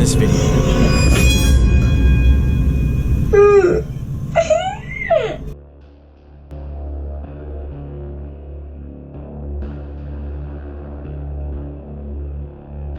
this video.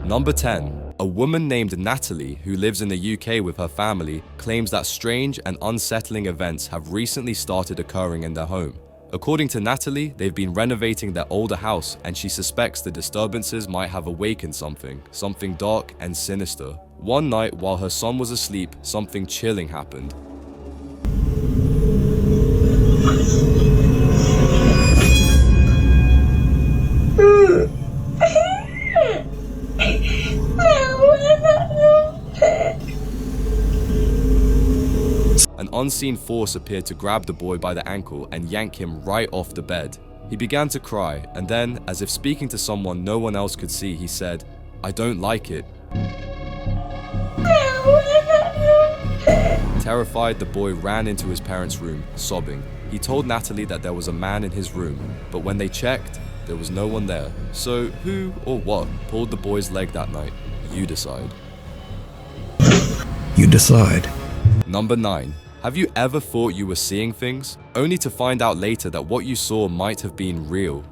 Number 10. A woman named Natalie, who lives in the UK with her family, claims that strange and unsettling events have recently started occurring in their home. According to Natalie, they've been renovating their older house, and she suspects the disturbances might have awakened something dark and sinister. One night, while her son was asleep, something chilling happened. An unseen force appeared to grab the boy by the ankle and yank him right off the bed. He began to cry, and then, as if speaking to someone no one else could see, he said, "I don't like it." Terrified, the boy ran into his parents' room, sobbing. He told Natalie that there was a man in his room, but when they checked, there was no one there. So who or what pulled the boy's leg that night? You decide. You decide. Number 9. Have you ever thought you were seeing things, only to find out later that what you saw might have been real?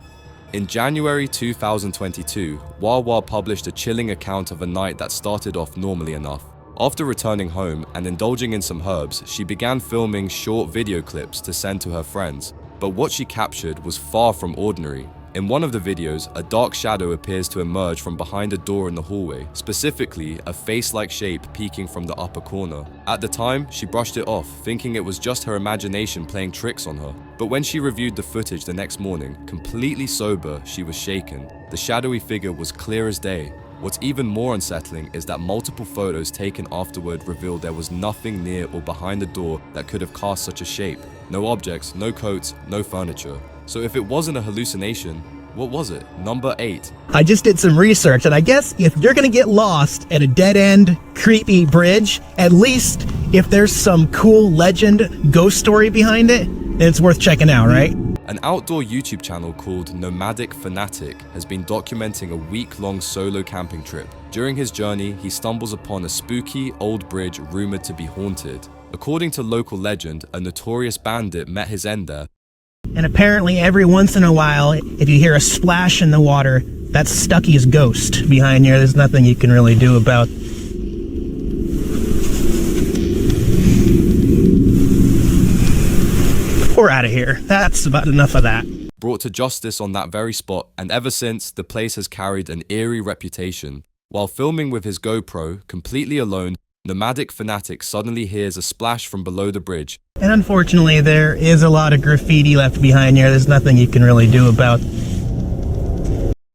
In January 2022, Wawa published a chilling account of a night that started off normally enough. After returning home and indulging in some herbs, she began filming short video clips to send to her friends. But what she captured was far from ordinary. In one of the videos, a dark shadow appears to emerge from behind a door in the hallway, specifically a face-like shape peeking from the upper corner. At the time, she brushed it off, thinking it was just her imagination playing tricks on her. But when she reviewed the footage the next morning, completely sober, she was shaken. The shadowy figure was clear as day. What's even more unsettling is that multiple photos taken afterward revealed there was nothing near or behind the door that could have cast such a shape. No objects, no coats, no furniture. So if it wasn't a hallucination, what was it? Number 8. I just did some research, and I guess if you're gonna get lost at a dead-end, creepy bridge, at least if there's some cool legend, ghost story behind it, then it's worth checking out, right? An outdoor YouTube channel called Nomadic Fanatic has been documenting a week-long solo camping trip. During his journey, he stumbles upon a spooky old bridge rumored to be haunted. According to local legend, a notorious bandit met his end there. And apparently every once in a while, if you hear a splash in the water, that's Stucky's ghost behind you. There's nothing you can really do about. We're out of here. That's about enough of that. Brought to justice on that very spot, and ever since, the place has carried an eerie reputation. While filming with his GoPro, completely alone, Nomadic Fanatic suddenly hears a splash from below the bridge. And unfortunately, there is a lot of graffiti left behind here. There's nothing you can really do about.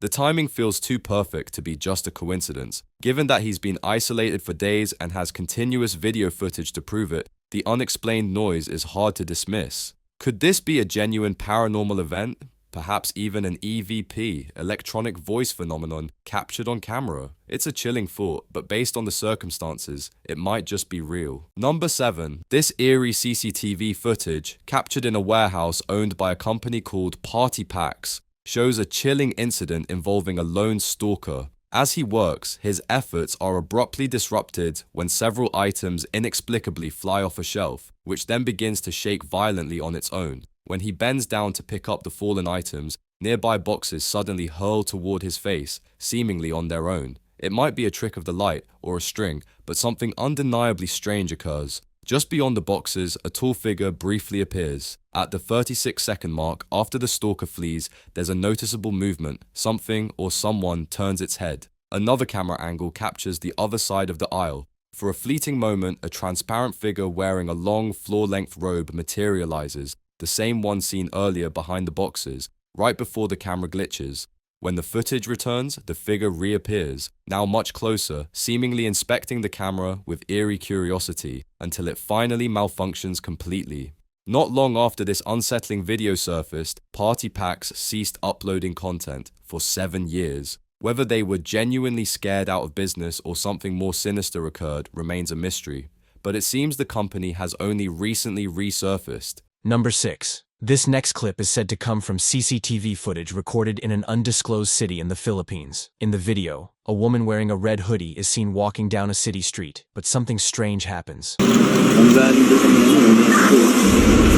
The timing feels too perfect to be just a coincidence. Given that he's been isolated for days and has continuous video footage to prove it, the unexplained noise is hard to dismiss. Could this be a genuine paranormal event? Perhaps even an EVP, electronic voice phenomenon, captured on camera? It's a chilling thought, but based on the circumstances, it might just be real. Number 7. This eerie CCTV footage, captured in a warehouse owned by a company called Party Packs, shows a chilling incident involving a lone stalker. As he works, his efforts are abruptly disrupted when several items inexplicably fly off a shelf, which then begins to shake violently on its own. When he bends down to pick up the fallen items, nearby boxes suddenly hurl toward his face, seemingly on their own. It might be a trick of the light or a string, but something undeniably strange occurs. Just beyond the boxes, a tall figure briefly appears. At the 36-second mark, after the stalker flees, there's a noticeable movement. Something or someone turns its head. Another camera angle captures the other side of the aisle. For a fleeting moment, a transparent figure wearing a long, floor-length robe materializes, the same one seen earlier behind the boxes, right before the camera glitches. When the footage returns, the figure reappears, now much closer, seemingly inspecting the camera with eerie curiosity, until it finally malfunctions completely. Not long after this unsettling video surfaced, Party Packs ceased uploading content for 7 years. Whether they were genuinely scared out of business or something more sinister occurred remains a mystery, but it seems the company has only recently resurfaced. Number 6. This next clip is said to come from CCTV footage recorded in an undisclosed city in the Philippines. In the video, A woman wearing a red hoodie is seen walking down a city street, but something strange happens. Ang galing doon sa mga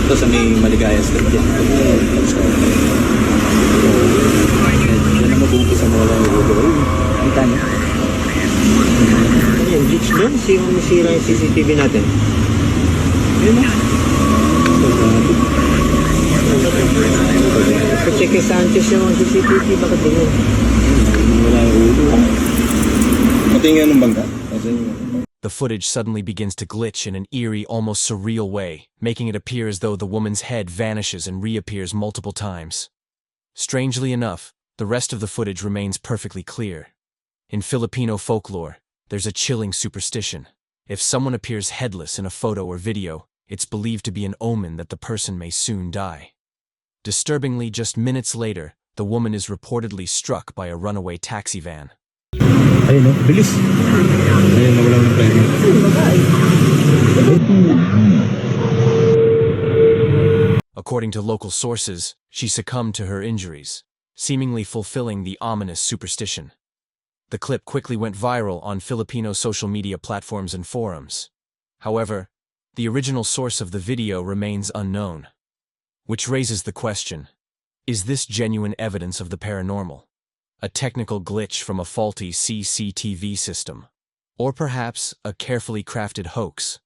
ito sa may Maligaya Street yan. Yan ang mabuti sa mga lang doon. Ang tanya. Ano yung glitch doon? Sira yung CCTV natin. Yun na. Check kay Sanchez yung CCTV. Bakit ganyan? Wala yung ulo. Patingin ng bangka. The footage suddenly begins to glitch in an eerie, almost surreal way, making it appear as though the woman's head vanishes and reappears multiple times. Strangely enough, the rest of the footage remains perfectly clear. In Filipino folklore, there's a chilling superstition. If someone appears headless in a photo or video, it's believed to be an omen that the person may soon die. Disturbingly, just minutes later, the woman is reportedly struck by a runaway taxi van. Ayun no, bilis. Ayun, nawala ng premyo. According to local sources, she succumbed to her injuries, seemingly fulfilling the ominous superstition. The clip quickly went viral on Filipino social media platforms and forums. However, the original source of the video remains unknown. Which raises the question, is this genuine evidence of the paranormal? A technical glitch from a faulty CCTV system? Or perhaps a carefully crafted hoax?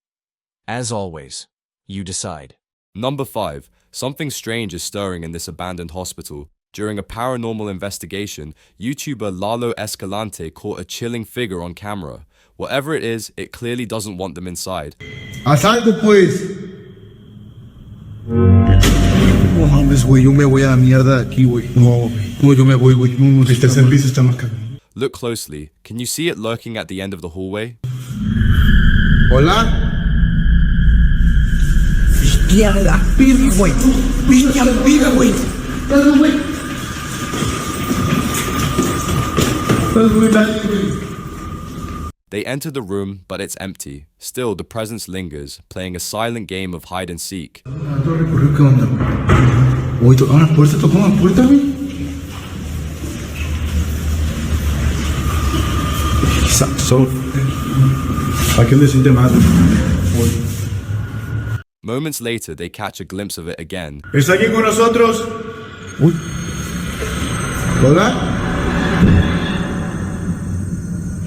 As always, you decide. Number 5. Something strange is stirring in this abandoned hospital. During a paranormal investigation, YouTuber Lalo Escalante caught a chilling figure on camera. Whatever it is, it clearly doesn't want them inside. ¡Asalto, pues! No mames, güey, yo me voy a la mierda de aquí, güey. No, yo me voy, güey. No, este servicio está más cagado. Look closely. Can you see it lurking at the end of the hallway? ¿Hola? Hostia, la pirga, güey. Hostia, la pirga, güey. Dale, güey. They enter the room, but it's empty. Still, the presence lingers, playing a silent game of hide and seek. ¿Qué onda? Oye, tocó la puerta, güey. So, ¿para qué le siente más? Moments later, they catch a glimpse of it again. ¿Está aquí con nosotros? Uy. ¿Hola?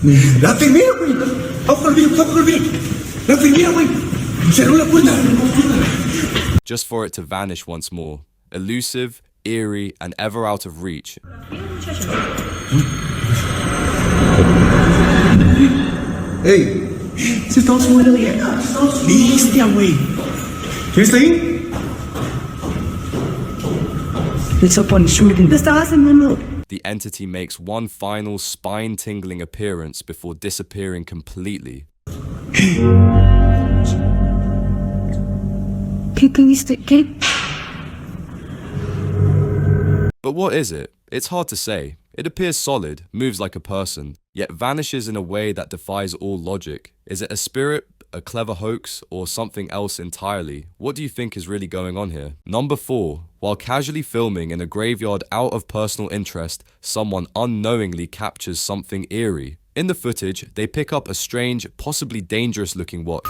La enfermera, güey. Vamos con el video. La enfermera, güey. Cerró la puerta. Just for it to vanish once more. Elusive, eerie, and ever out of reach. Hey. Se estamos fuera de allá. Bestia, güey. ¿Quién está ahí? The entity makes one final spine-tingling appearance before disappearing completely. But what is it? It's hard to say. It appears solid, moves like a person, yet vanishes in a way that defies all logic. Is it a spirit, a clever hoax, or something else entirely? What do you think is really going on here? Number 4. While casually filming in a graveyard out of personal interest, someone unknowingly captures something eerie. In the footage, they pick up a strange, possibly dangerous looking watch.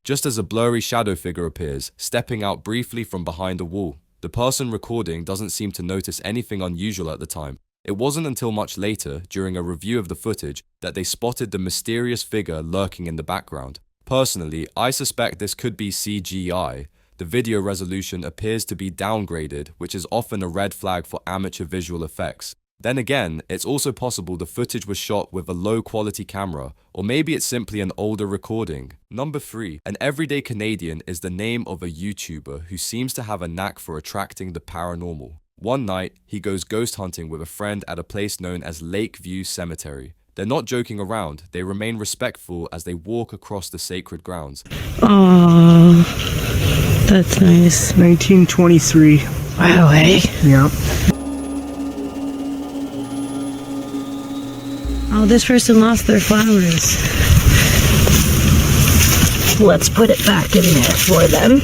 Just as a blurry shadow figure appears, stepping out briefly from behind a wall. The person recording doesn't seem to notice anything unusual at the time. It wasn't until much later, during a review of the footage, that they spotted the mysterious figure lurking in the background. Personally, I suspect this could be CGI. The video resolution appears to be downgraded, which is often a red flag for amateur visual effects. Then again, it's also possible the footage was shot with a low-quality camera, or maybe it's simply an older recording. Number 3. An everyday Canadian is the name of a YouTuber who seems to have a knack for attracting the paranormal. One night, he goes ghost hunting with a friend at a place known as Lakeview Cemetery. They're not joking around, they remain respectful as they walk across the sacred grounds. Aww, that's nice. 1923. Wow, eh? Yeah. Oh, this person lost their flowers. Let's put it back in there for them.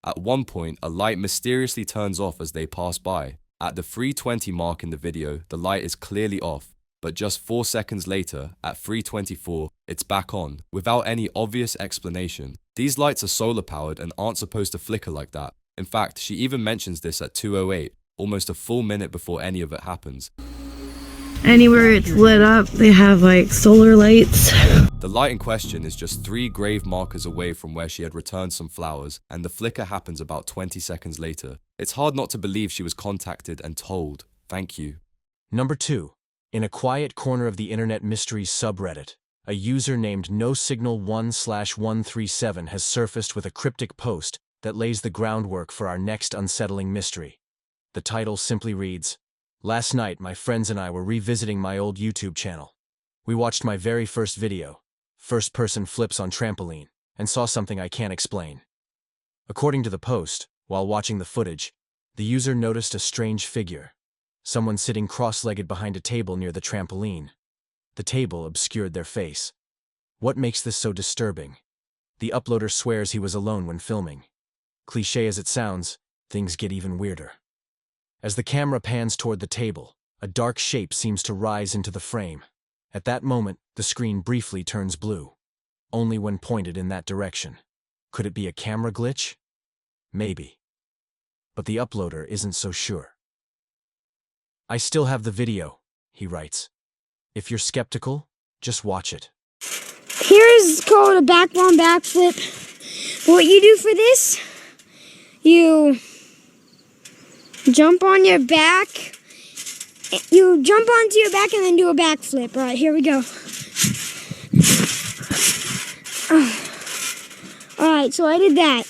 At one point, a light mysteriously turns off as they pass by. At the 3:20 mark in the video, the light is clearly off, but just 4 seconds later, at 3:24, it's back on, without any obvious explanation. These lights are solar powered and aren't supposed to flicker like that. In fact, she even mentions this at 2:08, almost a full minute before any of it happens. Anywhere it's lit up, they have like solar lights. The light in question is just 3 grave markers away from where she had returned some flowers, and the flicker happens about 20 seconds later. It's hard not to believe she was contacted and told, "Thank you." Number 2. In a quiet corner of the Internet Mysteries subreddit, a user named NoSignal1/137 has surfaced with a cryptic post that lays the groundwork for our next unsettling mystery. The title simply reads, "Last night, my friends and I were revisiting my old YouTube channel. We watched my very first video, first-person flips on trampoline, and saw something I can't explain." According to the post, while watching the footage, the user noticed a strange figure, someone sitting cross-legged behind a table near the trampoline. The table obscured their face. What makes this so disturbing? The uploader swears he was alone when filming. Cliché as it sounds, things get even weirder. As the camera pans toward the table, a dark shape seems to rise into the frame. At that moment, the screen briefly turns blue, only when pointed in that direction. Could it be a camera glitch? Maybe. But the uploader isn't so sure. "I still have the video," he writes. "If you're skeptical, just watch it." Here's called a backbone backflip. What you do for this, you jump on your back. You jump onto your back and then do a backflip. All right, here we go. All right, so I did that.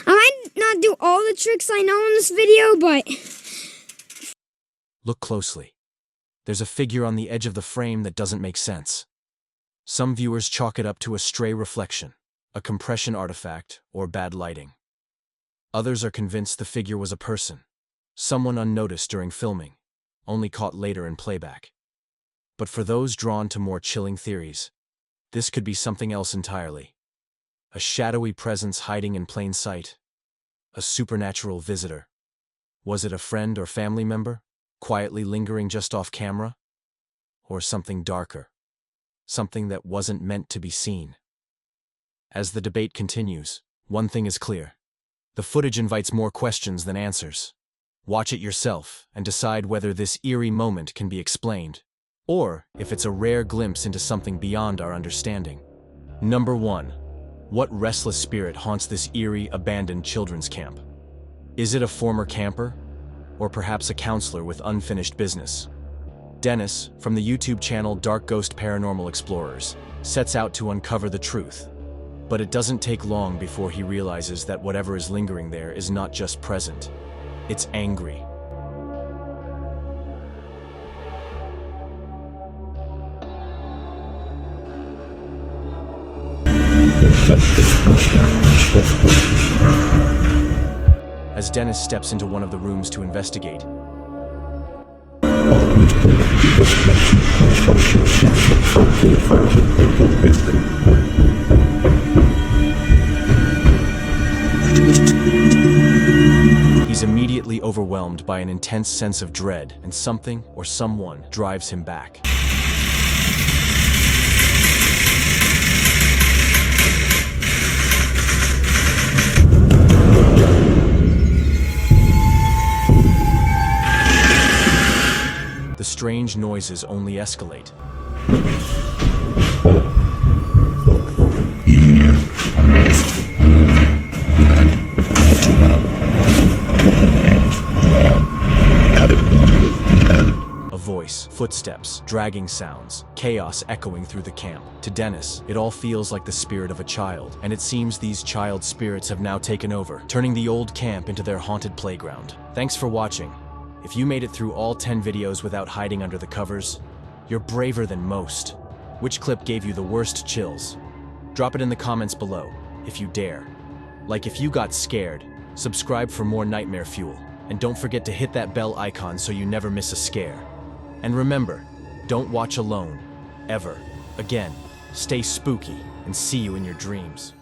I might not do all the tricks I know in this video, but... Look closely. There's a figure on the edge of the frame that doesn't make sense. Some viewers chalk it up to a stray reflection, a compression artifact, or bad lighting. Others are convinced the figure was a person, someone unnoticed during filming, only caught later in playback. But for those drawn to more chilling theories, this could be something else entirely. A shadowy presence hiding in plain sight. A supernatural visitor. Was it a friend or family member, quietly lingering just off camera? Or something darker? Something that wasn't meant to be seen? As the debate continues, one thing is clear. The footage invites more questions than answers. Watch it yourself and decide whether this eerie moment can be explained, or if it's a rare glimpse into something beyond our understanding. Number 1. What restless spirit haunts this eerie, abandoned children's camp? Is it a former camper? Or perhaps a counselor with unfinished business? Dennis, from the YouTube channel Dark Ghost Paranormal Explorers, sets out to uncover the truth. But it doesn't take long before he realizes that whatever is lingering there is not just present. It's angry. As Dennis steps into one of the rooms to investigate, he's immediately overwhelmed by an intense sense of dread, and something or someone drives him back. The strange noises only escalate. A voice, footsteps, dragging sounds, chaos echoing through the camp. To Dennis, it all feels like the spirit of a child, and it seems these child spirits have now taken over, turning the old camp into their haunted playground. Thanks for watching. If you made it through all 10 videos without hiding under the covers, you're braver than most. Which clip gave you the worst chills? Drop it in the comments below, if you dare. Like if you got scared, subscribe for more nightmare fuel, and don't forget to hit that bell icon so you never miss a scare. And remember, don't watch alone, ever, again. Stay spooky, and see you in your dreams.